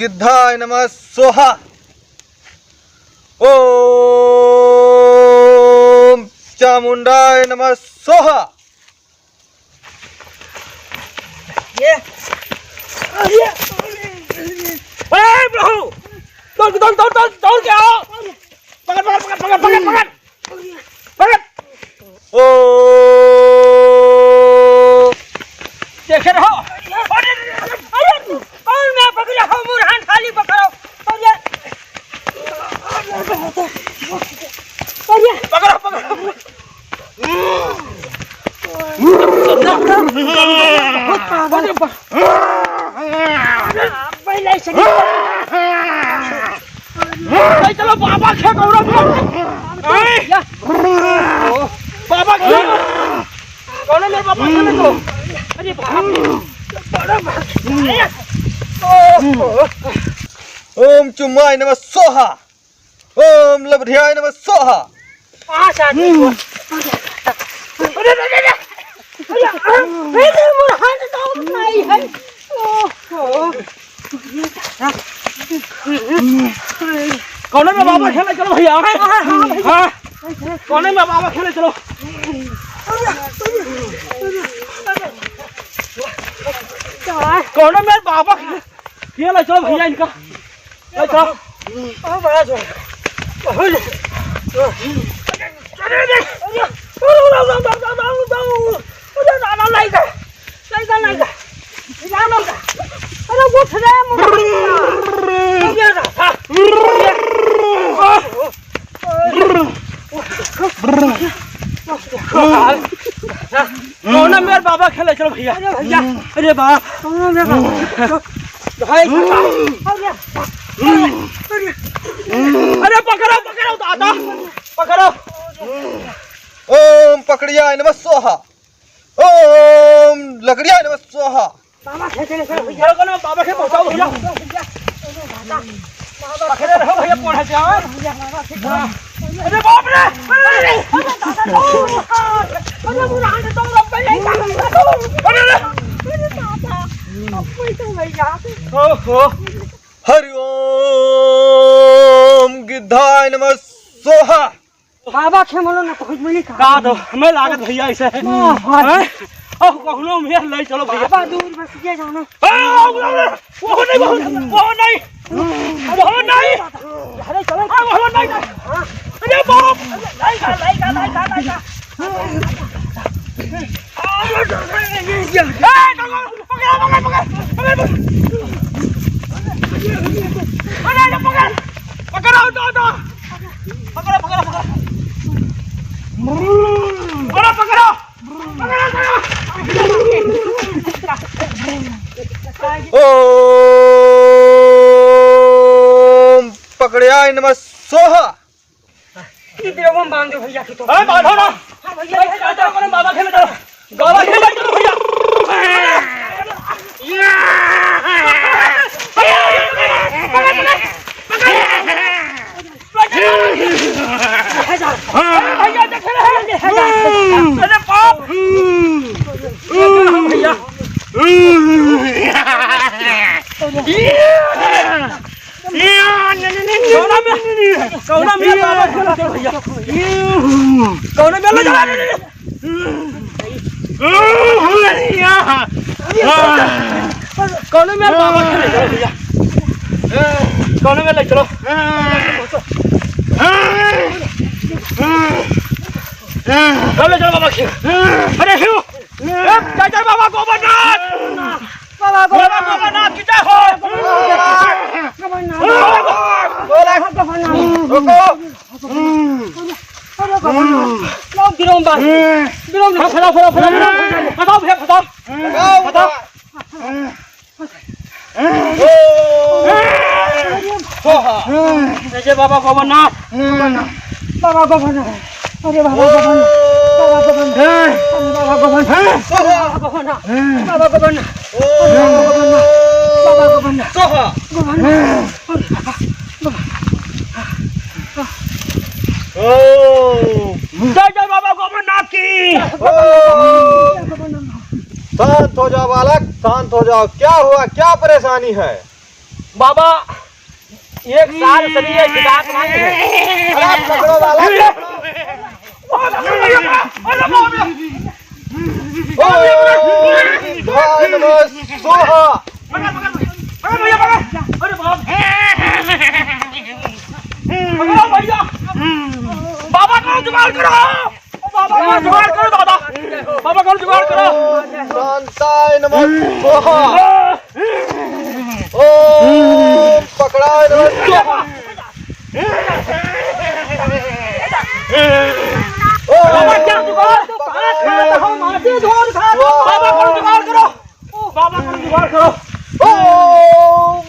गिद्धाय नमः स्वाहा। ओम चामुंडाय नमः स्वाहा। प्रभु दौड़ दौड़ दौड़ दौड़ दौड़ के आओ। पकड़ पकड़ पकड़ पकड़ पकड़ पकड़ पकड़। ओ देखे रहो। अरे कौन मैं पकड़ा हूँ? मुरहान खाली पकड़ो। पकड़ो पकड़ो। चलो बाबा खे गौरव बाबा खे कौन मेरे बाबा खे चलो। अरे ओम चुम्माय नमः स्वाहा। ओम लभध्याय नमः स्वाहा। कौन में बाबा खेले चलो भैया। हाँ कौन में बाबा खेले चलो। कौन में बाबा खेले चलो भैया इनका चलो। कौन मेरे बाबा खेले चलो भैया। अरे बाप अरे पकड़ो पकड़ो दादा पकड़ो। ओम पकड़ियाय नमः स्वाहा। ओम लकड़ियाय नमः स्वाहा। बाबा खेले चलो भैया। बाबा के पहुंचाओ भैया। पकड़े रहो भैया पहुंचा जाओ। अरे बाप रे। अरे मुराद तो रब ले का। अरे ओहो हरि ओम गिद्धाय नमः स्वाहा। बाबा खे मोलो ना कुछ मिली का दो हमें लागत भैया ऐसे है। ओह कहनो में ले चलो भैया। बाबा दूर बस के जाना। वो नहीं वो नहीं वो नहीं। अरे चलो वो नहीं। अरे बाप लाइका ओम पकड़ियाय नमः स्वाहा। बांधो भैया की तो बांधो ना। बाबा खेले चलो बाबा खेले चलो भैया। भैया देख रहे हैं। अरे बाप भैया कौना में बाबा खेला चलो भैया। कौना में ले चला। कौन में बाबा खेले चलो भैया। कौन में ले चलो। ले चलो बाबा खेल। अरे शिव जय जय बाबा गोबरनाथ। बाबा गोबरनाथ की जय हो। जय बाबा गोबरनाथ। बाबा गोबरनाथ। अरे बाबा गोबरनाथ। बाबा गोबरनाथ। बाबा गोबरनाथ। बाबा गोबरनाथ। बाबा गोबरनाथ। बाबा गोबरनाथ। जय जय बाबा गोबरनाथ की। शांत हो जाओ बालक, शांत हो जाओ। क्या हुआ, क्या परेशानी है? बाबा एक साल से ये शिकायत नहीं है। अरे पकड़ो बालक। ओम गिद्धाय नमः स्वाहा। बाबा करो जुगाड़ करो, बाबा करो जुगाड़ करो, दादा बाबा करो जुगाड़ करो। शांताय नमः स्वाहा। ओम पकड़ाय नमः स्वाहा। बाबा क्या जुगाड़? माटी धोर खा। बाबा करो जुगाड़ करो, बाबा करो जुगाड़ करो। ओम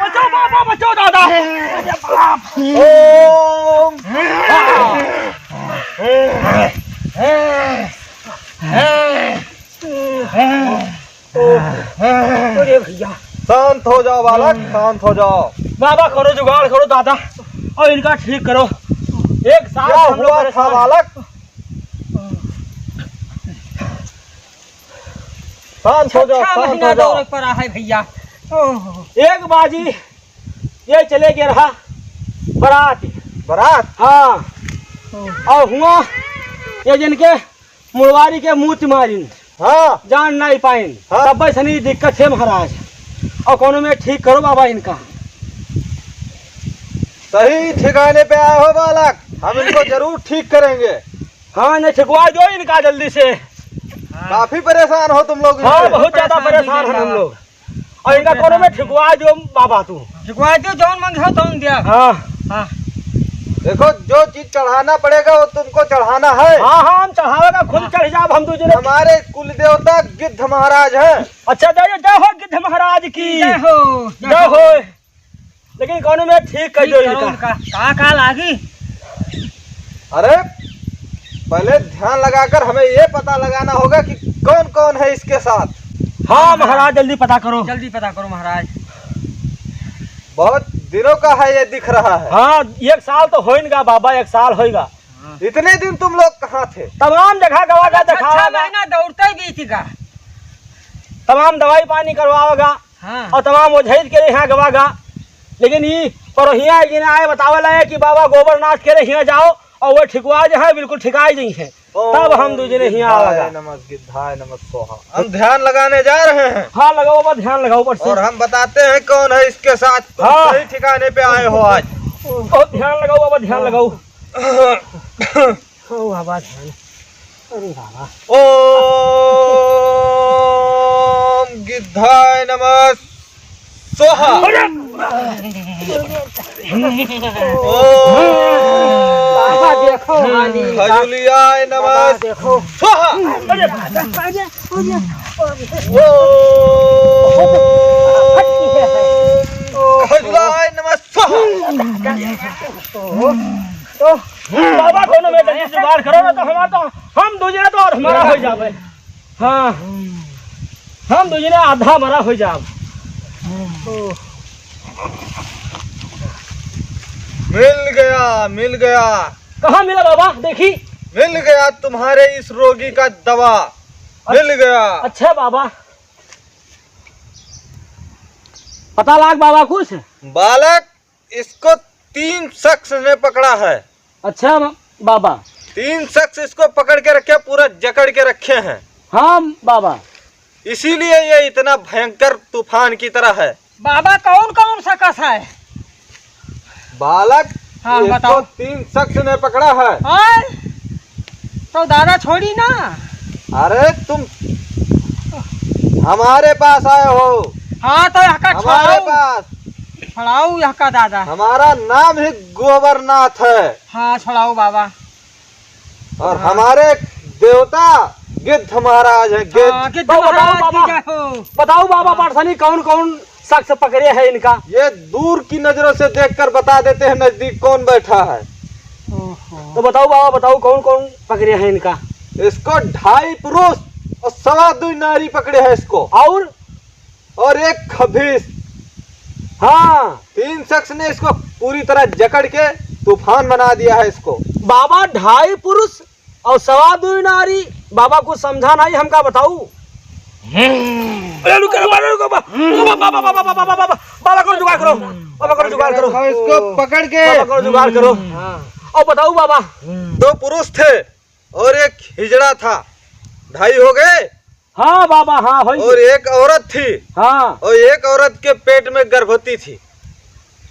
बचाओ बाबा, बचाओ दादा। ओम अरे भैया शांत हो जाओ बालक, शांत हो जाओ। बाबा करो जुगाड़ करो दादा और इनका ठीक करो। एक साल क्या से हम लोग हुआ था परेशान। बालक? शांत हो जाओ, शांत हो जाओ। पड़ा है भैया। एक बाजी ये चले गया रहा बारात। बारात? हाँ और हुआ ये जिनके मुड़वारी के मुँह मारी हाँ जान नहीं पाइन। हाँ। तब सनी दिक्कत है महाराज और कोनो में ठीक करो बाबा इनका। सही ठिकाने पे आए हो बालक, हम इनको जरूर ठीक करेंगे। हाँ नहीं ठिकवा दो इनका जल्दी से। काफी परेशान हो तुम लोग हाँ इनसे। बहुत ज्यादा परेशान हैं हम लोग और इनका कोनो में ठिकवा दो बाबा तू। चुकवा दो, जौन मंगे तौन दिया। हाँ देखो जो चीज चढ़ाना पड़ेगा वो तुमको चढ़ाना है। हाँ हाँ हम चढ़ावेगा खुद चढ़ जाब हम दूसरे। हमारे कुल देवता गिद्ध महाराज हैं। अच्छा जय जय हो गिद्ध महाराज की जय हो, जय हो। लेकिन कोनो में ठीक कर दो इनका। कहाँ कहाँ लागी? अरे पहले ध्यान लगाकर हमें ये पता लगाना होगा कि कौन कौन है इसके साथ। हाँ महाराज जल्दी पता करो। जल्दी पता करो महाराज। बहुत दिनों का है ये दिख रहा है। हाँ एक साल तो होइनगा बाबा, एक साल होएगा। इतने दिन तुम लोग कहाँ थे? तमाम जगह गवागा अच्छा दिखावागा, महीना दौड़ते भी थी का। तमाम दवाई पानी करवाओगा हाँ और तमाम ओझैत के यहाँ गवागा। लेकिन ये परोहिया जी ने आए बतावला है कि बाबा गोबरनाथ के यहाँ जाओ और वो ठिकवा जो है बिल्कुल ठिकाई नहीं है। तब हम दूसरे यहाँ आवागा। गिद्धाय नमः स्वाहा। हम ध्यान लगाने जा रहे हैं। हाँ लगाओ बाबा, ध्यान लगाओ ऊपर से। और हम बताते हैं कौन है इसके साथ। तुम हाँ। सही ठिकाने पे आए हो आज। बहुत ध्यान लगाओ बाबा, ध्यान लगाओ। ओ बाबा ध्यान। अरे बाबा ओम गिद्धाय नमः स्वाहा। बाबा देखो हाली। खजुलियाय नमः देखो स्वाहा। खजुलाय नमः स्वाहा। तो बाबा कोनो में जल्दी जुगाड़ करो ना, तो हमारा तो हम दूसरे तो और हमारा हो जावे। हाँ हम दूसरे आधा हमारा हो जाव। मिल गया, मिल गया, कहाँ मिला बाबा? देखी मिल गया तुम्हारे इस रोगी का दवा। मिल गया। अच्छा बाबा पता लाग बाबा कुछ? बालक इसको 3 शख्स ने पकड़ा है। अच्छा बाबा 3 शख्स इसको पकड़ के रखे, पूरा जकड़ के रखे हैं। हाँ बाबा इसीलिए ये इतना भयंकर तूफान की तरह है। बाबा कौन कौन सा कस है? बालक हाँ, इसको बताओ। 3 शख्स ने पकड़ा है। और तो दादा छोड़ी ना। अरे तुम हमारे पास आए हो। हाँ तो यहाँ का हमारे छोड़ाऊ पास छोड़ाऊ यहाँ का दादा। हमारा नाम ही गोबरनाथ है हाँ छोड़ाऊ बाबा। और हमारे देवता गिद्ध महाराज है। हाँ, गिद्ध। गिद्ध बताओ महाराज बाबा। की जय हो। बताओ बाबा पाठशानी कौन कौन शख्स पकड़े है इनका? ये दूर की नजरों से देखकर बता देते हैं नजदीक कौन बैठा है। तो बताओ बाबा, बताओ कौन कौन पकड़े हैं इनका? इसको 2.5 पुरुष और 2.25 नारी पकड़े हैं इसको। और एक खबीस। हाँ 3 शख्स ने इसको पूरी तरह जकड़ के तूफान बना दिया है इसको। बाबा 2.5 पुरुष और 2.25 नारी। बाबा कुछ समझा नहीं हमका बताऊ। अरे रुको बाबा करो जुगाड़ करो, बाबा करो जुगाड़ करो, इसको पकड़ के बाबा करो जुगाड़ करो। और बताओ बाबा, 2 पुरुष थे और एक हिजड़ा था, 2.5 हो गए। हाँ बाबा हाँ भाई, और एक औरत थी, हाँ और एक औरत के पेट में गर्भवती थी।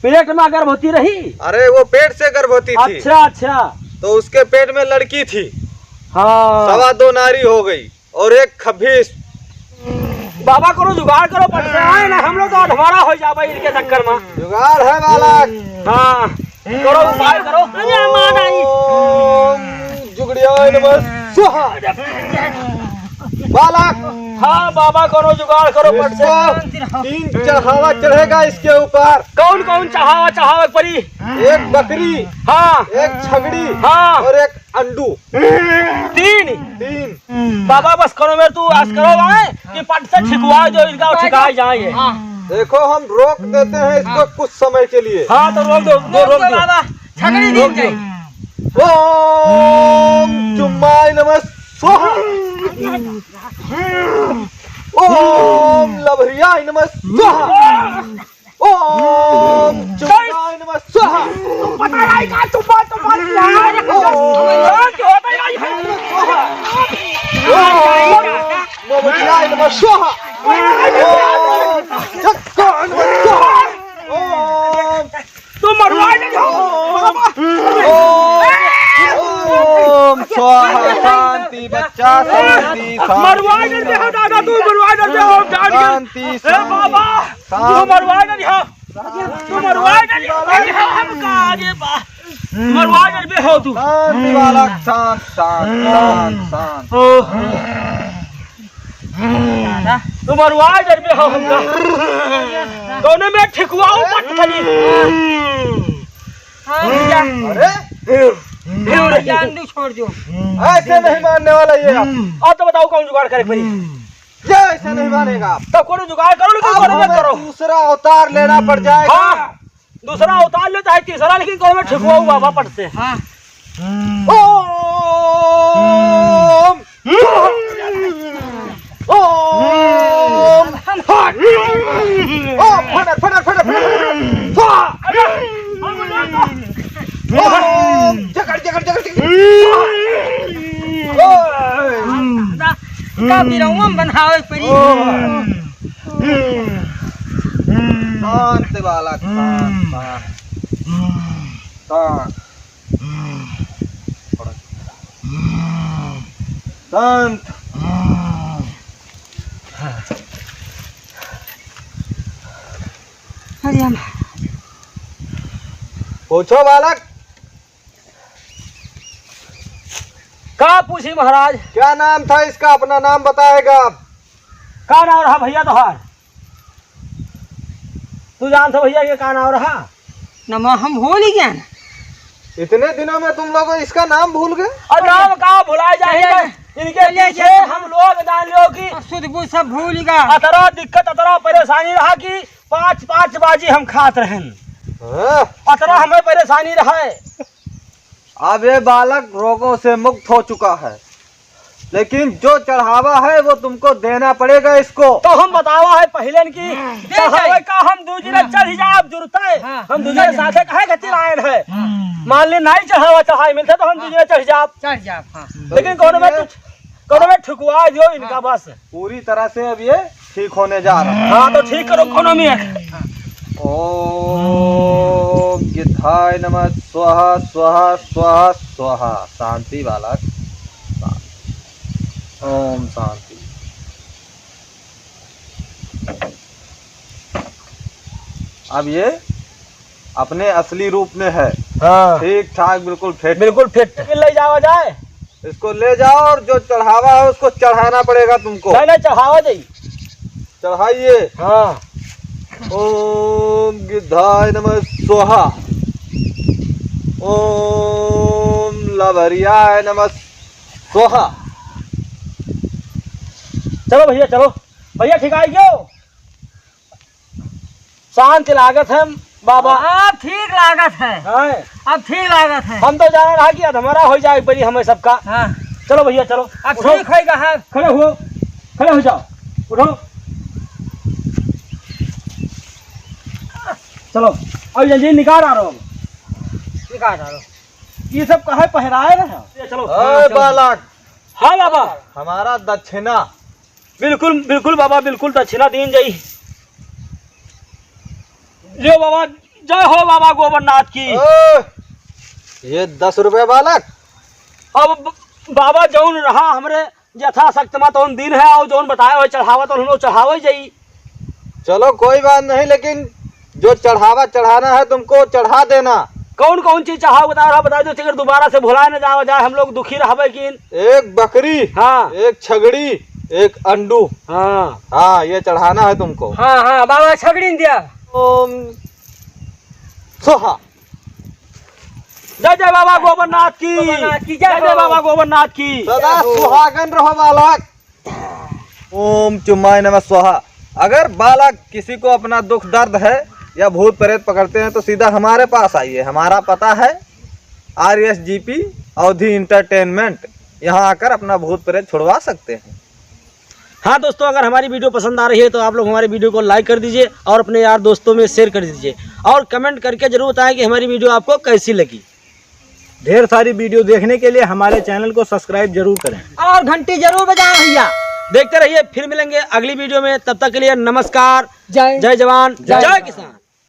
पेट में गर्भवती रही? अरे वो पेट से गर्भवती थी। अच्छा अच्छा, तो उसके पेट में लड़की थी। हाँ 2.25 नारी हो गई और एक खबीस। बाबा करो जुगाड़ करो, पट से आए ना हम लोग तो अधवारा हो जाए इनके चक्कर में। जुगाड़ है बालक। हाँ करो उपाय करो। ओम जुगड़ियाय नमः स्वाहा। बालक, हाँ बाबा करो जुगाड़ करो, पट से। 3 चढ़ावा चढ़ेगा इसके ऊपर। कौन कौन चढ़ावा परी? एक बकरी, हाँ एक छगड़ी, हाँ और एक अंडू। 3 बाबा बस करो मेरे तू आज करो आए कि पट से छिकवा जो इनका छिकाए जाए। देखो हम रोक देते हैं इसको कुछ समय के लिए। हाँ तो रोक दो रोक दो बाबा, छगड़ी रोक दिन दो। ओम जुम्माय नमः स्वाहा। ओम लभरियाय नमः स्वाहा। ओम जुम्माय नमः स्वाहा। पता नहीं का तू बात मोमबत्तियाय नमः स्वाहा। ओम चक्कर नमः स्वाहा। ओम तुम मरवाए नहीं ओम स्वाहा। शांति बच्चा, शांति मरवाए नहीं हो दादा, तू मरवाए नहीं हो जान के। शांति ए बाबा तू मरवाए नहीं हो, तू मरवाए नहीं हो, हम का आगे बा मरवाए नहीं हो तू। शांति बालक, शांत शांत शांत शांत। तू मरवाए नहीं हो हमका, दोनों में ठिकवाओ पट खली। अरे अंडू छोड़ दो। ऐसे नहीं मानने वाला ये। और तो बताओ कौन जुगाड़ करे परी? ये ऐसे नहीं मानेगा। तो कौन जुगाड़ करो लेकिन कौन में करो। दूसरा अवतार लेना पड़ जाएगा। हाँ दूसरा उतार लो चाहे तीसरा, लेकिन कौन में ठिकवाओ बाबा पट से। हाँ ओम ओम फटक फटक फटक ओम जगड़ जगड़ जगड़ का बिरौम बनावे परी। शांत बालक, शांत शांत शांत। हरियाम पूछो बालक। का पूछी महाराज? क्या नाम था इसका? अपना नाम बताएगा। का नाम रहा भैया तोहार? तू जानते भैया के का नाम रहा? नमा हम भूल ही गया ना। इतने दिनों में तुम लोग इसका नाम भूल गए? और नाम का भुलाए जाएगा इनके पीछे हम लोग जान लो कि शुद्ध बुद्ध सब भूल गया। अतरा दिक्कत अतरा परेशानी रहा कि 5 बाजी हम खात रहन, हाँ? अतरा हमें परेशानी रहा है। अब ये बालक रोगों से मुक्त हो चुका है, लेकिन जो चढ़ावा है वो तुमको देना पड़ेगा इसको। तो हम बतावा है पहले की चढ़ावे का हम दूसरे चढ़ जाब जरूरत है। हम दूसरे साथे कहे गति लायन है, मान ली नहीं चढ़ावा चढ़ाई मिलते तो हम दूसरे चढ़ जाब। चढ़ जा। हाँ लेकिन कौन में ठुकवा दो इनका बस। पूरी तरह से अब ये ठीक होने जा रहा है। हाँ तो ठीक करो कोनो में। ओम गिद्धाय नमः स्वाहा स्वाहा स्वाहा स्वाहा। शांति बालक, ओम शांति। अब ये अपने असली रूप में है। हाँ ठीक ठाक बिल्कुल फिट। बिल्कुल फिट। ले जावा जाए, इसको ले जाओ और जो चढ़ावा है उसको चढ़ाना पड़ेगा तुमको। नहीं चढ़ावा जाई। चढ़ाइए। हाँ ओम गिद्धाय नमः स्वाहा। ओम लभरियाय नमः स्वाहा। चलो भैया चलो भैया ठीक आई गयो। शांत लागत है बाबा। अब ठीक लागत है। हाँ अब ठीक लागत है। हम तो जाना रहा कि हमारा हो जाए परी हमें सबका। हाँ चलो भैया चलो। अब ठीक होगा। हाँ खड़े हो जाओ। उठो। चलो अब जल्दी निकाल आ रहा हूँ। निकाल डालो। ये सब कहे पहराए रहे हो? चलो। ओए बालक, हाँ बाबा। हमारा दक्षिणा। बिल्कुल बिल्कुल बाबा, बिल्कुल दक्षिणा दीन जाई। जो बाबा, जय हो बाबा गोबरनाथ की। ओए, ये 10 रुपए बालक। अब बाबा जौन रहा हमरे यथा शक्तमा तौन दिन है, और जौन बताया हो चढ़ावा तो हम लोग चढ़ावा ही जाई। चलो कोई बात नहीं, लेकिन जो चढ़ावा चढ़ाना है तुमको चढ़ा देना। कौन कौन चीज चढ़ाओ बता दो, अगर दोबारा से भुला न जाए हम लोग दुखी रहबे कि। एक बकरी, हाँ एक छगड़ी, एक अंडू। हाँ हाँ, ये चढ़ाना है तुमको। हाँ हाँ बाबा छगड़ी दिया। ओम सोहा। जय जय बाबा गोबरनाथ की। गोबरनाथ की जय जय बाबा गोबरनाथ की। सदा सुहागन रहो बालक। ओम चुम्माय नमः स्वाहा। अगर बालक किसी को अपना दुख दर्द है या भूत प्रेत पकड़ते हैं तो सीधा हमारे पास आइए। हमारा पता है RSGP अवधि इंटरटेनमेंट। यहाँ आकर अपना भूत प्रेत छुड़वा सकते हैं। हाँ दोस्तों, अगर हमारी वीडियो पसंद आ रही है तो आप लोग हमारी वीडियो को लाइक कर दीजिए और अपने यार दोस्तों में शेयर कर दीजिए, और कमेंट करके जरूर बताएं कि हमारी वीडियो आपको कैसी लगी। ढेर सारी वीडियो देखने के लिए हमारे चैनल को सब्सक्राइब जरूर करें। और घंटी जरूर बजाएं भैया। देखते रहिए, फिर मिलेंगे अगली वीडियो में। तब तक के लिए नमस्कार। जय जय जवान, जय किसान।